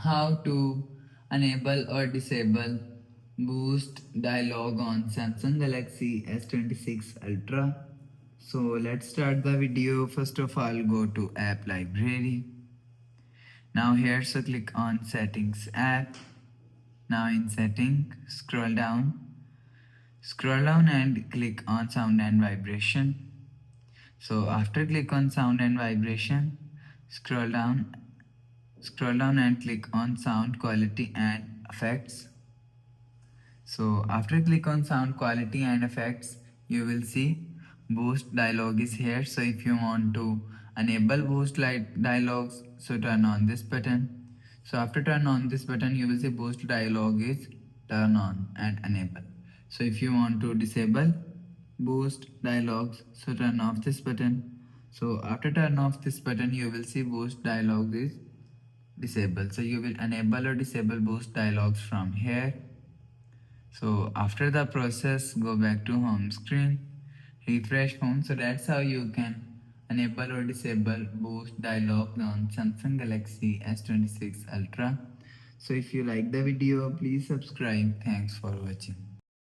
how to enable or disable boost dialog on Samsung Galaxy S26 Ultra. So let's start the video. First of all, go to app library. Now here, so click on settings app. Now in setting, scroll down and click on sound and vibration. So after click on sound and vibration, scroll down and click on sound quality and effects. So after click on sound quality and effects, you will see boost dialog is here. So if you want to enable boost light dialogues, so turn on this button. So after turn on this button, you will see boost dialog is turn on and enable. So if you want to disable boost dialogues, so turn off this button. So after turn off this button, you will see boost dialog is disable. So you will enable or disable boost dialogues from here. So after the process, go back to home screen, refresh phone. So that's how you can enable or disable boost dialog on Samsung Galaxy S26 Ultra. So if you like the video, please subscribe. Thanks for watching.